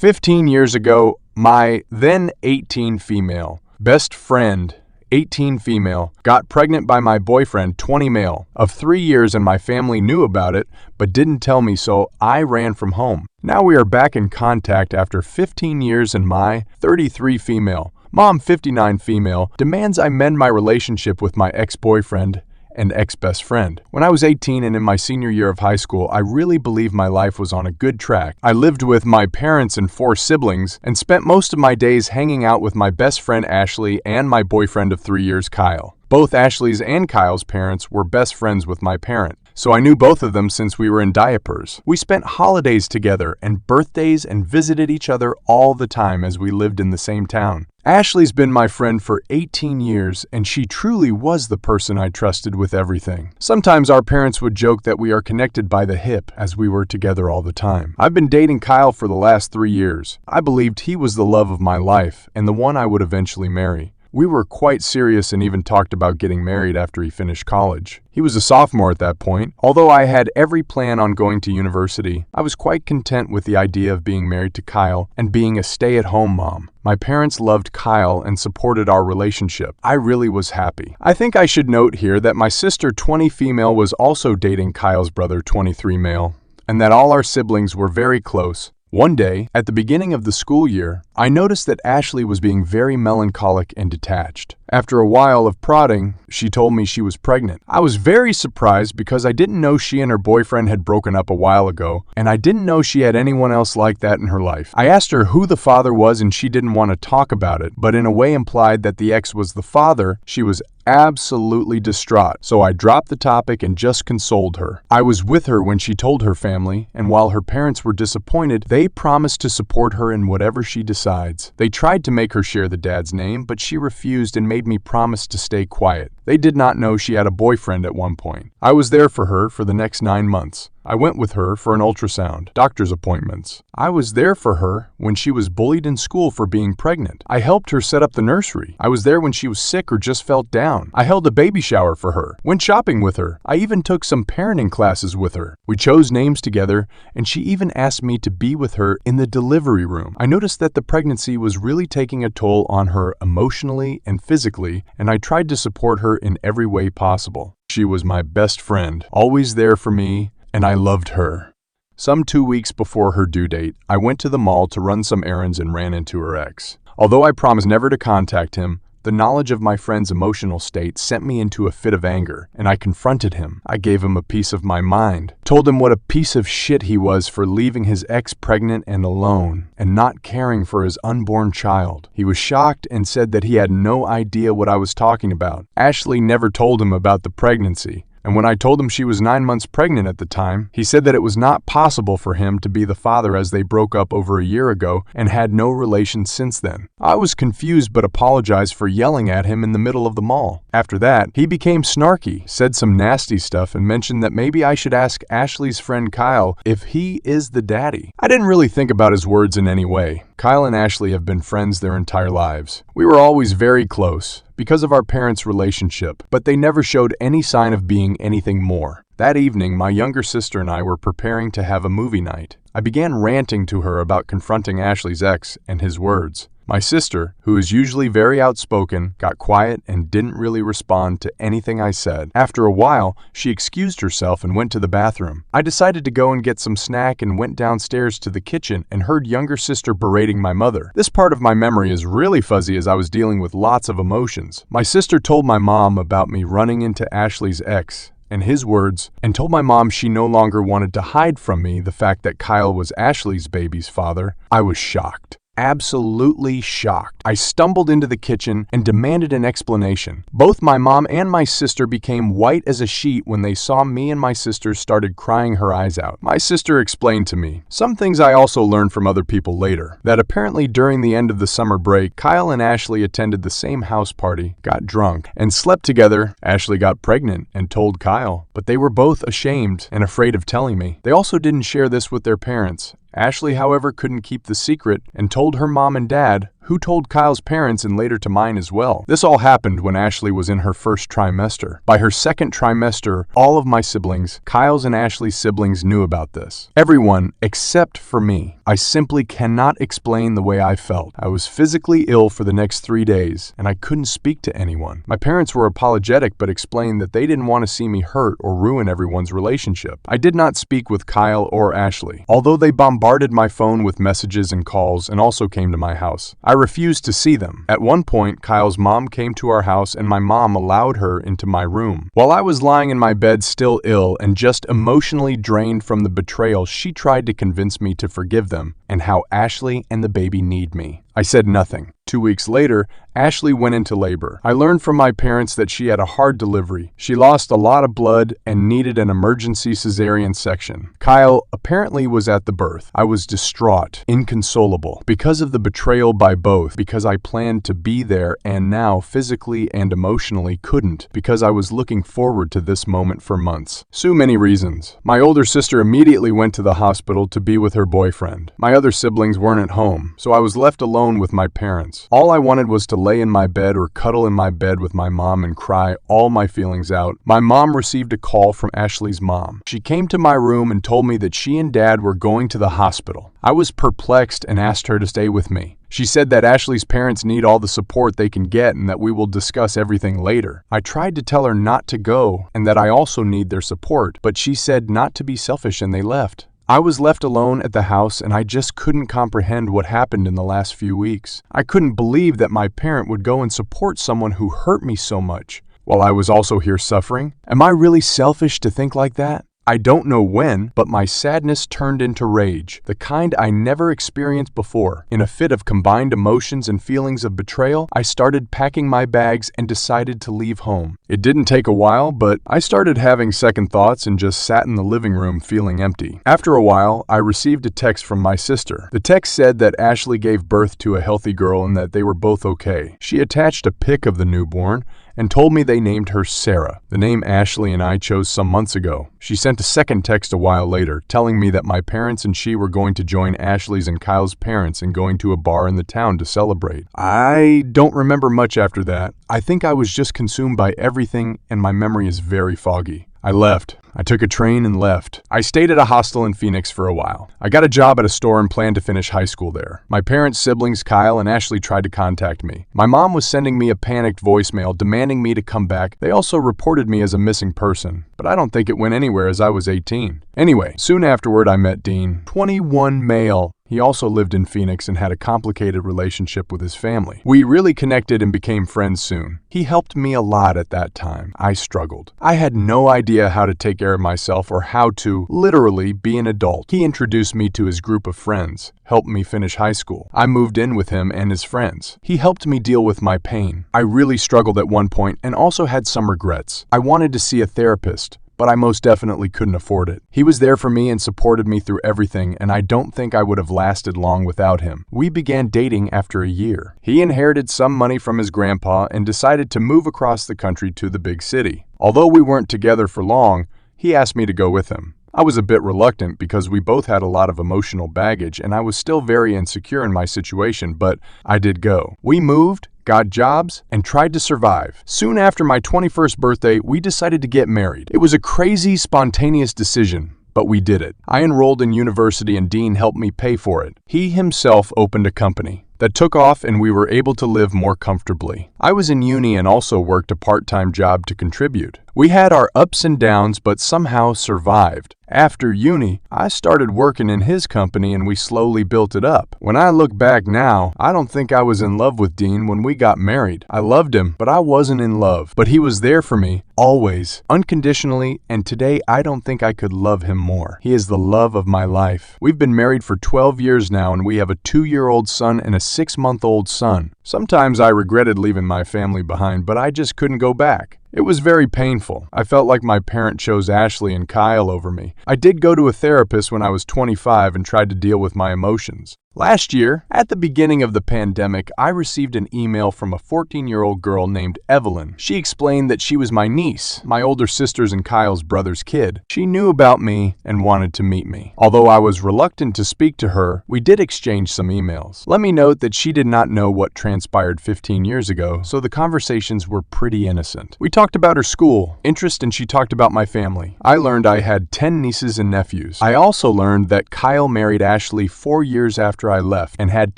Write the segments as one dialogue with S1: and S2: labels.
S1: 15 years ago, my then 18 female best friend, 18 female, got pregnant by my boyfriend, 20 male, of 3 years, and my family knew about it but didn't tell me, so I ran from home. Now we are back in contact after 15 years, and my 33 female, mom, 59 female, demands I mend my relationship with my ex-boyfriend and ex-best friend. When I was 18 and in my senior year of high school, I really believed my life was on a good track. I lived with my parents and 4 siblings and spent most of my days hanging out with my best friend Ashley and my boyfriend of 3 years, Kyle. Both Ashley's and Kyle's parents were best friends with my parent, so I knew both of them since we were in diapers. We spent holidays together and birthdays and visited each other all the time as we lived in the same town. Ashley's been my friend for 18 years, and she truly was the person I trusted with everything. Sometimes our parents would joke that we are connected by the hip as we were together all the time. I've been dating Kyle for the last 3 years. I believed he was the love of my life and the one I would eventually marry. We were quite serious and even talked about getting married after he finished college. He was a sophomore at that point. Although I had every plan on going to university, I was quite content with the idea of being married to Kyle and being a stay-at-home mom. My parents loved Kyle and supported our relationship. I really was happy. I think I should note here that my sister, 20 female, was also dating Kyle's brother, 23 male, and that all our siblings were very close. One day, at the beginning of the school year, I noticed that Ashley was being very melancholic and detached. After a while of prodding, she told me she was pregnant. I was very surprised because I didn't know she and her boyfriend had broken up a while ago, and I didn't know she had anyone else like that in her life. I asked her who the father was, and she didn't want to talk about it, but in a way implied that the ex was the father. She was absolutely distraught, so I dropped the topic and just consoled her. I was with her when she told her family, and while her parents were disappointed, they promised to support her in whatever she decides. They tried to make her share the dad's name, but she refused and made me promise to stay quiet. They did not know she had a boyfriend at one point. I was there for her for the next 9 months. I went with her for an ultrasound, doctor's appointments. I was there for her when she was bullied in school for being pregnant. I helped her set up the nursery. I was there when she was sick or just felt down. I held a baby shower for her, went shopping with her. I even took some parenting classes with her. We chose names together, and she even asked me to be with her in the delivery room. I noticed that the pregnancy was really taking a toll on her emotionally and physically, and I tried to support her in every way possible. She was my best friend, always there for me, and I loved her. Some 2 weeks before her due date, I went to the mall to run some errands and ran into her ex. Although I promised never to contact him, the knowledge of my friend's emotional state sent me into a fit of anger, and I confronted him. I gave him a piece of my mind, told him what a piece of shit he was for leaving his ex pregnant and alone, and not caring for his unborn child. He was shocked and said that he had no idea what I was talking about. Ashley never told him about the pregnancy. And when I told him she was 9 months pregnant at the time, he said that it was not possible for him to be the father as they broke up over a year ago and had no relation since then. I was confused but apologized for yelling at him in the middle of the mall. After that, he became snarky, said some nasty stuff, and mentioned that maybe I should ask Ashley's friend Kyle if he is the daddy. I didn't really think about his words in any way. Kyle and Ashley have been friends their entire lives. We were always very close because of our parents' relationship, but they never showed any sign of being anything more. That evening, my younger sister and I were preparing to have a movie night. I began ranting to her about confronting Ashley's ex and his words. My sister, who is usually very outspoken, got quiet and didn't really respond to anything I said. After a while, she excused herself and went to the bathroom. I decided to go and get some snack and went downstairs to the kitchen and heard younger sister berating my mother. This part of my memory is really fuzzy as I was dealing with lots of emotions. My sister told my mom about me running into Ashley's ex and his words, and told my mom she no longer wanted to hide from me the fact that Kyle was Ashley's baby's father. I was shocked. Absolutely shocked. I stumbled into the kitchen and demanded an explanation. Both my mom and my sister became white as a sheet when they saw me, and my sister started crying her eyes out. My sister explained to me some things I also learned from other people later, that apparently during the end of the summer break, Kyle and Ashley attended the same house party, got drunk, and slept together. Ashley got pregnant and told Kyle, but they were both ashamed and afraid of telling me. They also didn't share this with their parents. Ashley, however, couldn't keep the secret and told her mom and dad who told Kyle's parents and later to mine as well. This all happened when Ashley was in her first trimester. By her second trimester, all of my siblings, Kyle's and Ashley's siblings, knew about this. Everyone except for me. I simply cannot explain the way I felt. I was physically ill for the next 3 days, and I couldn't speak to anyone. My parents were apologetic but explained that they didn't want to see me hurt or ruin everyone's relationship. I did not speak with Kyle or Ashley, although they bombarded my phone with messages and calls and also came to my house. I refused to see them. At one point, Kyle's mom came to our house and my mom allowed her into my room. While I was lying in my bed still ill and just emotionally drained from the betrayal, she tried to convince me to forgive them and how Ashley and the baby need me. I said nothing. 2 weeks later, Ashley went into labor. I learned from my parents that she had a hard delivery. She lost a lot of blood and needed an emergency cesarean section. Kyle apparently was at the birth. I was distraught, inconsolable, because of the betrayal by both, because I planned to be there and now physically and emotionally couldn't, because I was looking forward to this moment for months. So many reasons. My older sister immediately went to the hospital to be with her boyfriend. My other siblings weren't at home, so I was left alone with my parents. All I wanted was to lay in my bed or cuddle in my bed with my mom and cry all my feelings out. My mom received a call from Ashley's mom. She came to my room and told me that she and Dad were going to the hospital. I was perplexed and asked her to stay with me. She said that Ashley's parents need all the support they can get and that we will discuss everything later. I tried to tell her not to go and that I also need their support, but she said not to be selfish and they left. I was left alone at the house and I just couldn't comprehend what happened in the last few weeks. I couldn't believe that my parent would go and support someone who hurt me so much, while I was also here suffering. Am I really selfish to think like that? I don't know when, but my sadness turned into rage, the kind I never experienced before. In a fit of combined emotions and feelings of betrayal, I started packing my bags and decided to leave home. It didn't take a while, but I started having second thoughts and just sat in the living room feeling empty. After a while, I received a text from my sister. The text said that Ashley gave birth to a healthy girl and that they were both okay. She attached a pic of the newborn and told me they named her Sarah, the name Ashley and I chose some months ago. She sent a second text a while later, telling me that my parents and she were going to join Ashley's and Kyle's parents and going to a bar in the town to celebrate. I don't remember much after that. I think I was just consumed by everything and my memory is very foggy. I left. I took a train and left. I stayed at a hostel in Phoenix for a while. I got a job at a store and planned to finish high school there. My parents, siblings, Kyle, and Ashley tried to contact me. My mom was sending me a panicked voicemail demanding me to come back. They also reported me as a missing person, but I don't think it went anywhere as I was 18. Anyway, soon afterward I met Dean, 21 male. He also lived in Phoenix and had a complicated relationship with his family. We really connected and became friends soon. He helped me a lot at that time. I struggled. I had no idea how to take care of myself or how to, literally, be an adult. He introduced me to his group of friends, helped me finish high school. I moved in with him and his friends. He helped me deal with my pain. I really struggled at one point and also had some regrets. I wanted to see a therapist, but I most definitely couldn't afford it. He was there for me and supported me through everything, and I don't think I would have lasted long without him. We began dating after a year. He inherited some money from his grandpa and decided to move across the country to the big city. Although we weren't together for long, he asked me to go with him. I was a bit reluctant because we both had a lot of emotional baggage and I was still very insecure in my situation, but I did go. We moved, got jobs, and tried to survive. Soon after my 21st birthday, we decided to get married. It was a crazy, spontaneous decision, but we did it. I enrolled in university and Dean helped me pay for it. He himself opened a company that took off and we were able to live more comfortably. I was in uni and also worked a part-time job to contribute. We had our ups and downs but somehow survived. After uni, I started working in his company and we slowly built it up. When I look back now, I don't think I was in love with Dean when we got married. I loved him, but I wasn't in love. But he was there for me, always, unconditionally, and today I don't think I could love him more. He is the love of my life. We've been married for 12 years now and we have a 2-year-old son and a 6-month-old son. Sometimes I regretted leaving my family behind, but I just couldn't go back. It was very painful. I felt like my parent chose Ashley and Kyle over me. I did go to a therapist when I was 25 and tried to deal with my emotions. Last year, at the beginning of the pandemic, I received an email from a 14-year-old girl named Evelyn. She explained that she was my niece, my older sister's and Kyle's brother's kid. She knew about me and wanted to meet me. Although I was reluctant to speak to her, we did exchange some emails. Let me note that she did not know what transpired 15 years ago, so the conversations were pretty innocent. We talked about her school, interest, and she talked about my family. I learned I had 10 nieces and nephews. I also learned that Kyle married Ashley 4 years after I left and had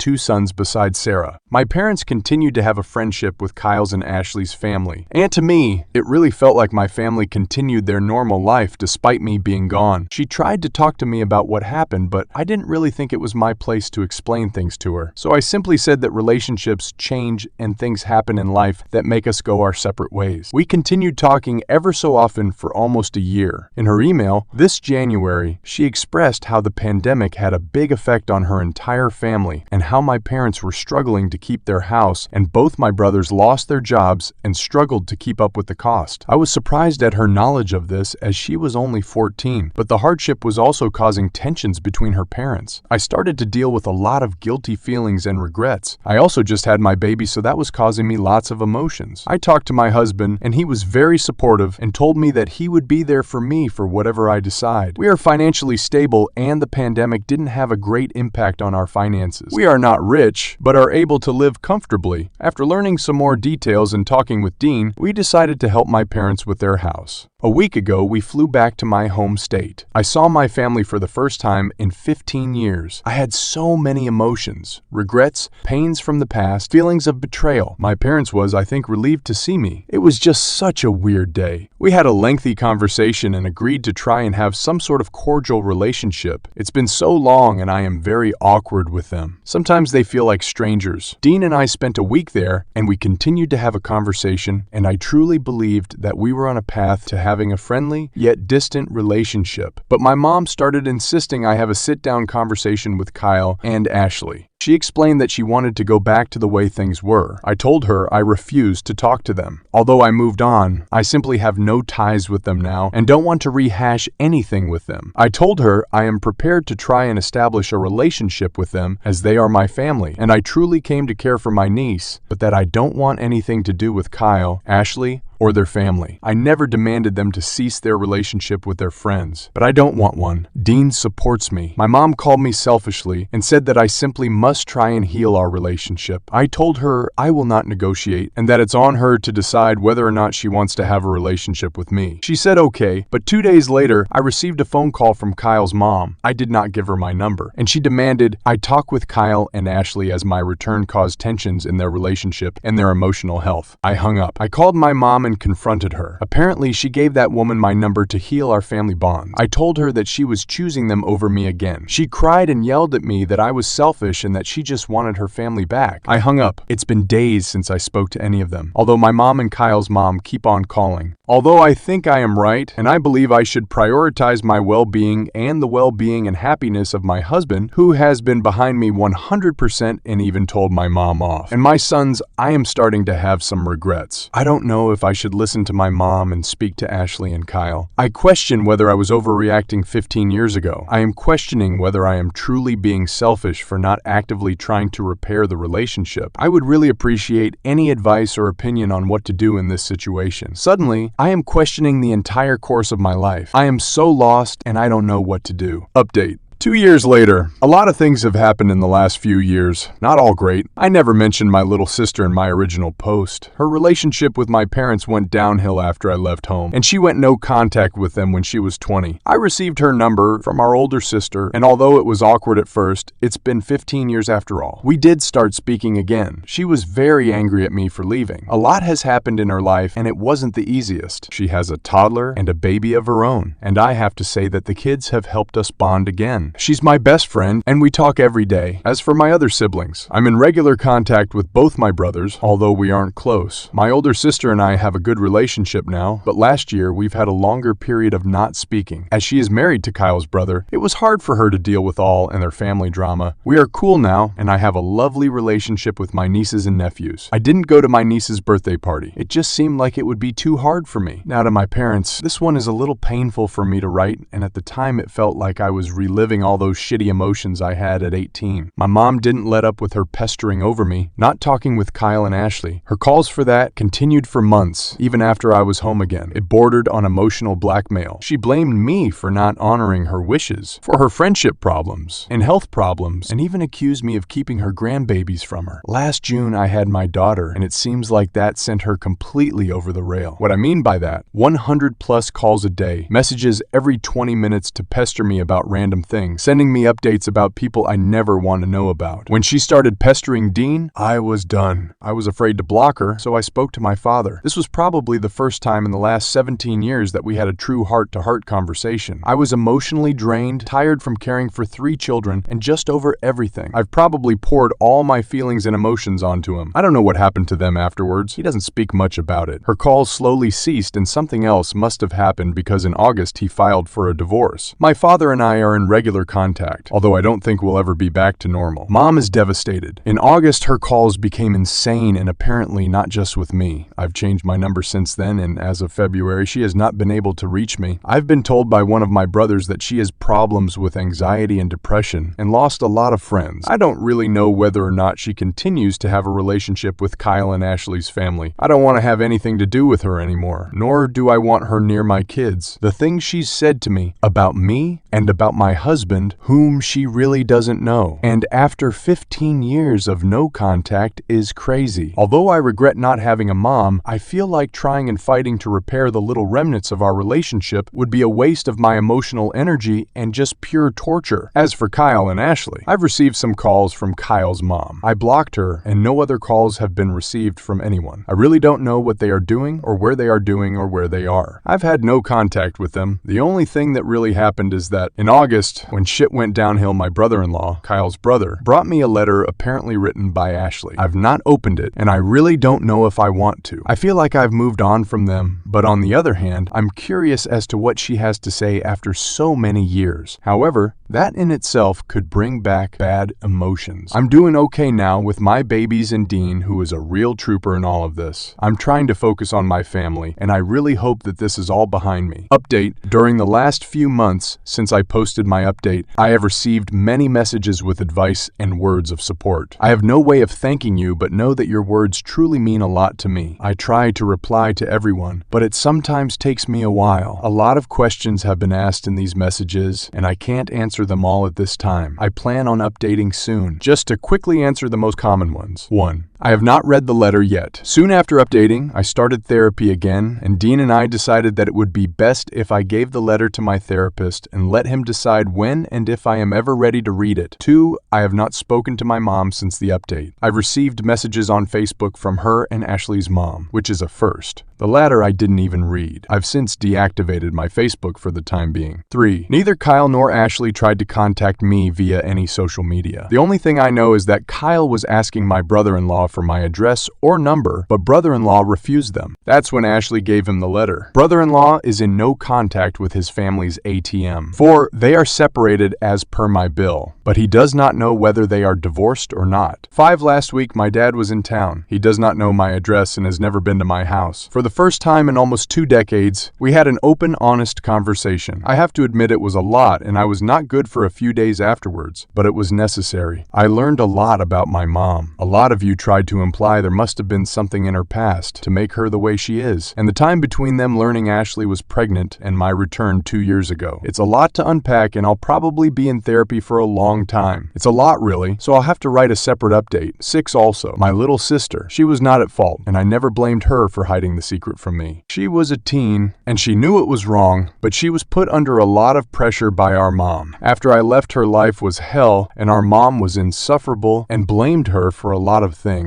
S1: 2 sons besides Sarah. My parents continued to have a friendship with Kyle's and Ashley's family, and to me, it really felt like my family continued their normal life despite me being gone. She tried to talk to me about what happened, but I didn't really think it was my place to explain things to her. So I simply said that relationships change and things happen in life that make us go our separate ways. We continued talking ever so often for almost a year. In her email, this January, she expressed how the pandemic had a big effect on her entire family and how my parents were struggling to keep their house and both my brothers lost their jobs and struggled to keep up with the cost. I was surprised at her knowledge of this as she was only 14, but the hardship was also causing tensions between her parents. I started to deal with a lot of guilty feelings and regrets. I also just had my baby, so that was causing me lots of emotions. I talked to my husband and he was very supportive and told me that he would be there for me for whatever I decide. We are financially stable and the pandemic didn't have a great impact on our finances. We are not rich, but are able to live comfortably. After learning some more details and talking with Dean, we decided to help my parents with their house. A week ago, we flew back to my home state. I saw my family for the first time in 15 years. I had so many emotions, regrets, pains from the past, feelings of betrayal. My parents was, I think, relieved to see me. It was just such a weird day. We had a lengthy conversation and agreed to try and have some sort of cordial relationship. It's been so long and I am very awkward with them. Sometimes they feel like strangers. Dean and I spent a week there and we continued to have a conversation, and I truly believed that we were on a path to having a friendly yet distant relationship. But my mom started insisting I have a sit-down conversation with Kyle and Ashley. She explained that she wanted to go back to the way things were. I told her I refused to talk to them. Although I moved on, I simply have no ties with them now and don't want to rehash anything with them. I told her I am prepared to try and establish a relationship with them as they are my family, and I truly came to care for my niece, but that I don't want anything to do with Kyle, Ashley, or their family. I never demanded them to cease their relationship with their friends, but I don't want one. Dean supports me. My mom called me selfishly and said that I simply must try and heal our relationship. I told her I will not negotiate and that it's on her to decide whether or not she wants to have a relationship with me. She said okay, but 2 days later, I received a phone call from Kyle's mom. I did not give her my number, and she demanded I talk with Kyle and Ashley as my return caused tensions in their relationship and their emotional health. I hung up. I called my mom and confronted her. Apparently, she gave that woman my number to heal our family bond. I told her that she was choosing them over me again. She cried and yelled at me that I was selfish and that she just wanted her family back. I hung up. It's been days since I spoke to any of them, although my mom and Kyle's mom keep on calling. Although I think I am right, and I believe I should prioritize my well-being and the well-being and happiness of my husband, who has been behind me 100% and even told my mom off. And my sons, I am starting to have some regrets. I don't know if I should listen to my mom and speak to Ashley and Kyle. I question whether I was overreacting 15 years ago. I am questioning whether I am truly being selfish for not actively trying to repair the relationship. I would really appreciate any advice or opinion on what to do in this situation. Suddenly, I am questioning the entire course of my life. I am so lost and I don't know what to do. Update. 2 years later, a lot of things have happened in the last few years, not all great. I never mentioned my little sister in my original post. Her relationship with my parents went downhill after I left home, and she went no contact with them when she was 20. I received her number from our older sister, and although it was awkward at first, it's been 15 years after all. We did start speaking again. She was very angry at me for leaving. A lot has happened in her life, and it wasn't the easiest. She has a toddler and a baby of her own, and I have to say that the kids have helped us bond again. She's my best friend, and we talk every day. As for my other siblings, I'm in regular contact with both my brothers, although we aren't close. My older sister and I have a good relationship now, but last year we've had a longer period of not speaking. As she is married to Kyle's brother, it was hard for her to deal with all and their family drama. We are cool now, and I have a lovely relationship with my nieces and nephews. I didn't go to my niece's birthday party. It just seemed like it would be too hard for me. Now to my parents, this one is a little painful for me to write, and at the time it felt like I was reliving reliving all those shitty emotions I had at 18. My mom didn't let up with her pestering over me, not talking with Kyle and Ashley. Her calls for that continued for months, even after I was home again. It bordered on emotional blackmail. She blamed me for not honoring her wishes, for her friendship problems and health problems, and even accused me of keeping her grandbabies from her. Last June, I had my daughter, and it seems like that sent her completely over the rail. What I mean by that, 100 plus calls a day, messages every 20 minutes to pester me about random things, sending me updates about people I never want to know about. When she started pestering Dean, I was done. I was afraid to block her, so I spoke to my father. This was probably the first time in the last 17 years that we had a true heart-to-heart conversation. I was emotionally drained, tired from caring for 3 children, and just over everything. I've probably poured all my feelings and emotions onto him. I don't know what happened to them afterwards. He doesn't speak much about it. Her calls slowly ceased, and something else must have happened because in August he filed for a divorce. My father and I are in regular contact, although I don't think we'll ever be back to normal. Mom is devastated. In August, her calls became insane, and apparently not just with me. I've changed my number since then, and as of February, she has not been able to reach me. I've been told by one of my brothers that she has problems with anxiety and depression and lost a lot of friends. I don't really know whether or not she continues to have a relationship with Kyle and Ashley's family. I don't want to have anything to do with her anymore, nor do I want her near my kids. The things she's said to me about me and about my husband, whom she really doesn't know, and after 15 years of no contact, is crazy. Although I regret not having a mom, I feel like trying and fighting to repair the little remnants of our relationship would be a waste of my emotional energy and just pure torture. As for Kyle and Ashley, I've received some calls from Kyle's mom. I blocked her, and no other calls have been received from anyone. I really don't know what they are doing, or where they are doing, or where they are. I've had no contact with them. The only thing that really happened is that in August, when shit went downhill, my brother-in-law, Kyle's brother, brought me a letter apparently written by Ashley. I've not opened it, and I really don't know if I want to. I feel like I've moved on from them, but on the other hand, I'm curious as to what she has to say after so many years. However, that in itself could bring back bad emotions. I'm doing okay now with my babies and Dean, who is a real trooper in all of this. I'm trying to focus on my family, and I really hope that this is all behind me. Update: during the last few months since I posted my update, I have received many messages with advice and words of support. I have no way of thanking you, but know that your words truly mean a lot to me. I try to reply to everyone, but it sometimes takes me a while. A lot of questions have been asked in these messages, and I can't answer them all at this time. I plan on updating soon. Just to quickly answer the most common ones. 1. I have not read the letter yet. Soon after updating, I started therapy again, and Dean and I decided that it would be best if I gave the letter to my therapist and let him decide when and if I am ever ready to read it. 2. I have not spoken to my mom since the update. I've received messages on Facebook from her and Ashley's mom, which is a first. The latter I didn't even read. I've since deactivated my Facebook for the time being. 3. Neither Kyle nor Ashley tried to contact me via any social media. The only thing I know is that Kyle was asking my brother-in-law for my address or number, but brother-in-law refused them. That's when Ashley gave him the letter. Brother-in-law is in no contact with his family's ATM. 4. They are separated as per my bill, but he does not know whether they are divorced or not. 5. Last week, my dad was in town. He does not know my address and has never been to my house. For the first time in almost 2 decades, we had an open, honest conversation. I have to admit it was a lot, and I was not good for a few days afterwards, but it was necessary. I learned a lot about my mom. A lot of you tried to imply there must have been something in her past to make her the way she is, and the time between them learning Ashley was pregnant and my return 2 years ago. It's a lot to unpack, and I'll probably be in therapy for a long time. It's a lot, really, so I'll have to write a separate update. 6. Also, my little sister. She was not at fault, and I never blamed her for hiding the secret from me. She was a teen, and she knew it was wrong, but she was put under a lot of pressure by our mom. After I left, her life was hell, and our mom was insufferable and blamed her for a lot of things.